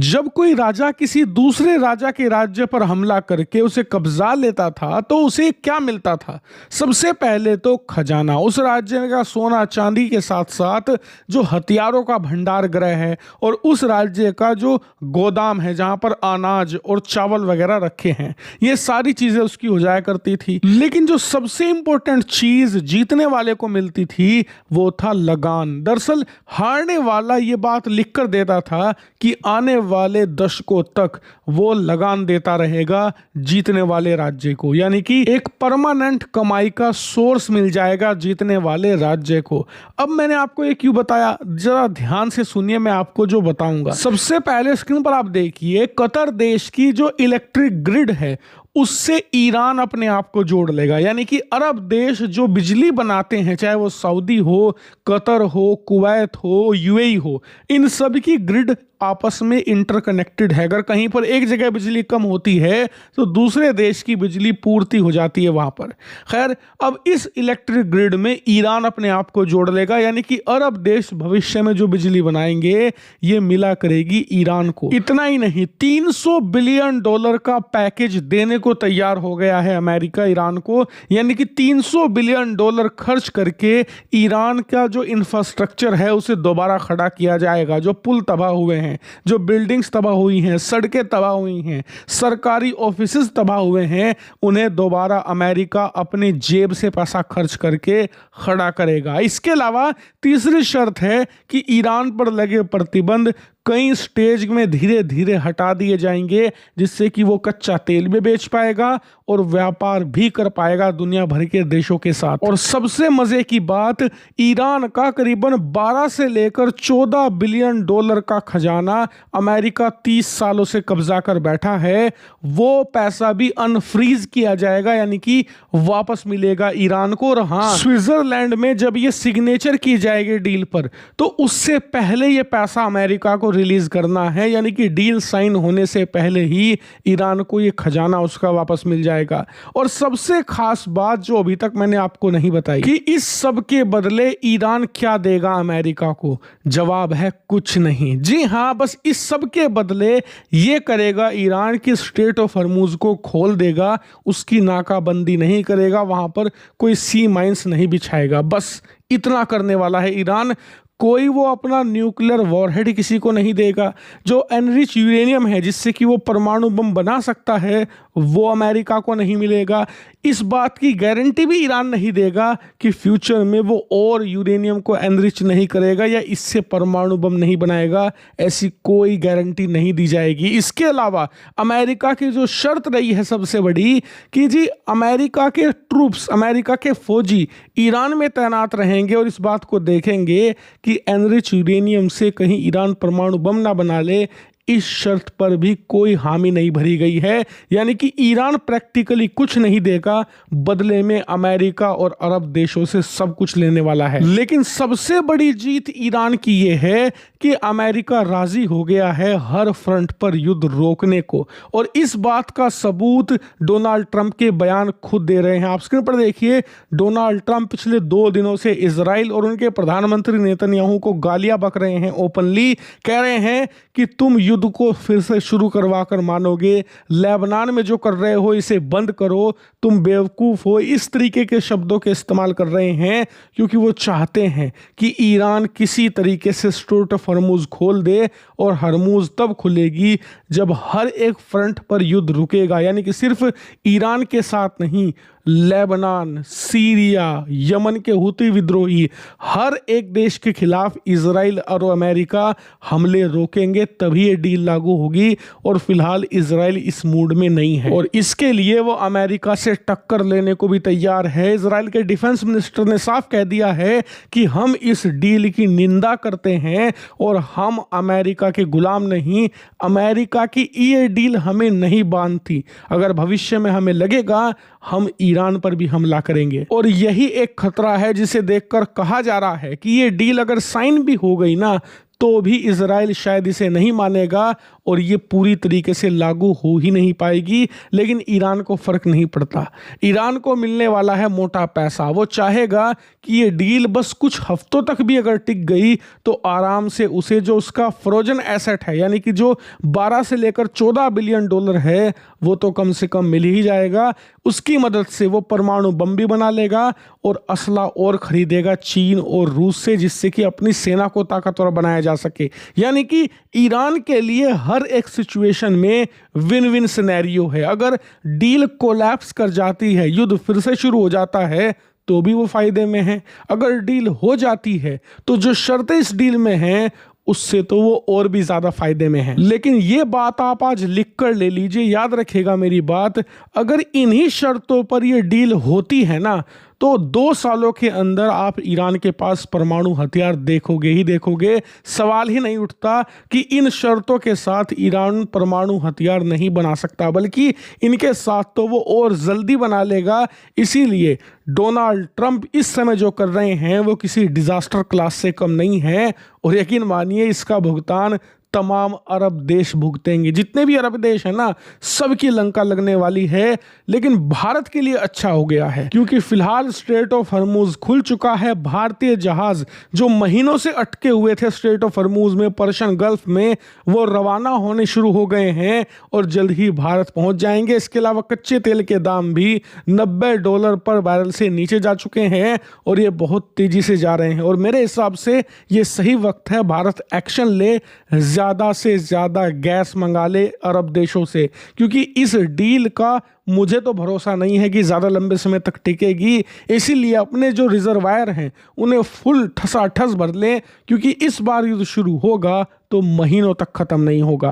जब कोई राजा किसी दूसरे राजा के राज्य पर हमला करके उसे कब्जा लेता था तो उसे क्या मिलता था? सबसे पहले तो खजाना। उस राज्य का सोना चांदी के साथ साथ जो हथियारों का भंडार गृह है और उस राज्य का जो गोदाम है जहां पर अनाज और चावल वगैरह रखे हैं, ये सारी चीजें उसकी हो जाया करती थी। लेकिन जो सबसे इंपॉर्टेंट चीज जीतने वाले को मिलती थी वो था लगान। दरअसल हारने वाला ये बात लिख कर देता था कि आने वाले दशकों तक वो लगान देता रहेगा जीतने वाले राज्य को, यानी कि एक परमानेंट कमाई का सोर्स मिल जाएगा जीतने वाले राज्य को। अब मैंने आपको ये क्यों बताया, जरा ध्यान से सुनिए, मैं आपको जो बताऊंगा। सबसे पहले स्क्रीन पर आप देखिए, कतर देश की जो इलेक्ट्रिक ग्रिड है उससे ईरान अपने आप को जोड़ लेगा, यानी कि अरब देश जो बिजली बनाते हैं, चाहे वो सऊदी हो, कतर हो, कुवैत हो, यूएई हो, इन सब की ग्रिड आपस में इंटरकनेक्टेड है। अगर कहीं पर एक जगह बिजली कम होती है तो दूसरे देश की बिजली पूर्ति हो जाती है वहां पर। खैर, अब इस इलेक्ट्रिक ग्रिड में ईरान अपने आप को जोड़ लेगा, यानी कि अरब देश भविष्य में जो बिजली बनाएंगे ये मिला करेगी ईरान को। इतना ही नहीं, $300 बिलियन का पैकेज देने को तैयार हो गया है अमेरिका ईरान को, यानी कि $300 बिलियन खर्च करके ईरान का जो इंफ्रास्ट्रक्चर है उसे दोबारा खड़ा किया जाएगा। जो पुल तबाह हुए हैं, जो बिल्डिंग्स तबाह हुई हैं, सड़कें तबाह हुई हैं, सरकारी ऑफिसेज तबाह हुए हैं, उन्हें दोबारा अमेरिका अपनी जेब से पैसा खर्च करके खड़ा करेगा। इसके अलावा तीसरी शर्त है कि ईरान पर लगे प्रतिबंध कई स्टेज में धीरे धीरे हटा दिए जाएंगे, जिससे कि वो कच्चा तेल भी बेच पाएगा और व्यापार भी कर पाएगा दुनिया भर के देशों के साथ। और सबसे मजे की बात, ईरान का करीबन 12 से लेकर $14 बिलियन का खजाना अमेरिका 30 सालों से कब्जा कर बैठा है, वो पैसा भी अनफ्रीज किया जाएगा, यानी कि वापस मिलेगा ईरान को। और हाँ, स्विट्जरलैंड में जब ये सिग्नेचर की जाएगी डील पर, तो उससे पहले ये पैसा अमेरिका को रिलीज करना है, यानी कि डील साइन होने से पहले ही ईरान को ये खजाना उसका वापस मिल जाएगा। और सबसे खास बात जो अभी तक मैंने आपको नहीं बताई कि इस सब के बदले ईरान क्या देगा अमेरिका को, जवाब है कुछ नहीं। जी हाँ, बस इस सब के बदले ये करेगा ईरान की स्ट्रेट ऑफ हॉर्मुज को खोल देगा, उसकी नाकाबंदी नहीं करेगा, वहां पर कोई सी माइंस नहीं बिछाएगा, बस इतना करने वाला है ईरान। कोई वो अपना न्यूक्लियर वॉरहेड किसी को नहीं देगा। जो एनरिच यूरेनियम है जिससे कि वो परमाणु बम बना सकता है, वो अमेरिका को नहीं मिलेगा। इस बात की गारंटी भी ईरान नहीं देगा कि फ्यूचर में वो और यूरेनियम को एनरिच नहीं करेगा या इससे परमाणु बम नहीं बनाएगा, ऐसी कोई गारंटी नहीं दी जाएगी। इसके अलावा अमेरिका की जो शर्त रही है सबसे बड़ी कि जी अमेरिका के ट्रूप्स, अमेरिका के फौजी ईरान में तैनात रहेंगे और इस बात को देखेंगे कि एनरिच यूरेनियम से कहीं ईरान परमाणु बम ना बना ले, इस शर्त पर भी कोई हामी नहीं भरी गई है। यानी कि ईरान प्रैक्टिकली कुछ नहीं देगा, बदले में अमेरिका और अरब देशों से सब कुछ लेने वाला है। लेकिन सबसे बड़ी जीत ईरान की ये है कि अमेरिका राजी हो गया है हर फ्रंट पर युद्ध रोकने को, और इस बात का सबूत डोनाल्ड ट्रंप के बयान खुद दे रहे हैं। आप स्क्रीन पर देखिए, डोनाल्ड ट्रंप पिछले 2 दिनों से इजराइल और उनके प्रधानमंत्री नेतन्याहू को गालियां बक रहे हैं, ओपनली कह रहे हैं कि तुम युद्ध को फिर से शुरू करवा कर मानोगे, लेबनान में जो कर रहे हो इसे बंद करो, तुम बेवकूफ हो, इस तरीके के शब्दों के इस्तेमाल कर रहे हैं क्योंकि वो चाहते हैं कि ईरान किसी तरीके से स्ट्रेट ऑफ हॉर्मुज खोल दे, और हॉर्मुज तब खुलेगी जब हर एक फ्रंट पर युद्ध रुकेगा, यानी कि सिर्फ ईरान के साथ नहीं, लेबनान, सीरिया, यमन के हुती विद्रोही, हर एक देश के खिलाफ इजराइल और अमेरिका हमले रोकेंगे, तभी ये डील लागू होगी। और फिलहाल इजराइल इस मूड में नहीं है और इसके लिए वो अमेरिका से टक्कर लेने को भी तैयार है। इजराइल के डिफेंस मिनिस्टर ने साफ कह दिया है कि हम इस डील की निंदा करते हैं और हम अमेरिका के गुलाम नहीं, अमेरिका की ये डील हमें नहीं बांधती, अगर भविष्य में हमें लगेगा हम ईरान पर भी हमला करेंगे। और यही एक खतरा है जिसे देखकर कहा जा रहा है कि ये डील अगर साइन भी हो गई ना, तो भी इजराइल शायद इसे नहीं मानेगा और ये पूरी तरीके से लागू हो ही नहीं पाएगी। लेकिन ईरान को फर्क नहीं पड़ता। ईरान को मिलने वाला है मोटा पैसा। वो चाहेगा कि ये डील बस कुछ हफ्तों तक भी अगर टिक गई तो आराम से उसे जो उसका फ्रोजन एसेट है, यानी कि जो 12 से लेकर 14 बिलियन डॉलर है, वो तो कम से कम मिल ही जाएगा। उसकी मदद से वो परमाणु बम भी बना लेगा और असला और खरीदेगा चीन और रूस से, जिससे कि अपनी सेना को ताकतवर बनाया जा सके। यानी कि ईरान के लिए हर एक सिचुएशन में विन विन सिनेरियो है। अगर डील कोलैप्स कर जाती है, युद्ध फिर से शुरू हो जाता है, तो भी वो फायदे में है। अगर डील हो जाती है तो जो शर्तें इस डील में हैं उससे तो वो और भी ज्यादा फायदे में है। लेकिन ये बात आप आज लिख कर ले लीजिए, याद रखिएगा मेरी बात, अगर इन्हीं शर्तों पर ये डील होती है ना, तो 2 सालों के अंदर आप ईरान के पास परमाणु हथियार देखोगे ही देखोगे। सवाल ही नहीं उठता कि इन शर्तों के साथ ईरान परमाणु हथियार नहीं बना सकता, बल्कि इनके साथ तो वो और जल्दी बना लेगा। इसीलिए डोनाल्ड ट्रंप इस समय जो कर रहे हैं वो किसी डिजास्टर क्लास से कम नहीं है। और यकीन मानिए इसका भुगतान तमाम अरब देश भुगतेंगे। जितने भी अरब देश हैं ना, सबकी लंका लगने वाली है। लेकिन भारत के लिए अच्छा हो गया है, क्योंकि फिलहाल स्ट्रेट ऑफ हॉर्मूज खुल चुका है। भारतीय जहाज जो महीनों से अटके हुए थे स्ट्रेट ऑफ हॉर्मूज में, पर्शियन गल्फ में, वो रवाना होने शुरू हो गए हैं और जल्द ही भारत पहुंच जाएंगे। इसके अलावा कच्चे तेल के दाम भी $90 पर बैरल से नीचे जा चुके हैं और ये बहुत तेजी से जा रहे हैं। और मेरे हिसाब से ये सही वक्त है भारत एक्शन ले, ज़्यादा से ज़्यादा गैस मंगा ले अरब देशों से, क्योंकि इस डील का मुझे तो भरोसा नहीं है कि ज़्यादा लंबे समय तक टिकेगी। इसीलिए अपने जो रिजर्वायर हैं उन्हें फुल ठसाठस भर लें, क्योंकि इस बार युद्ध शुरू होगा तो महीनों तक ख़त्म नहीं होगा।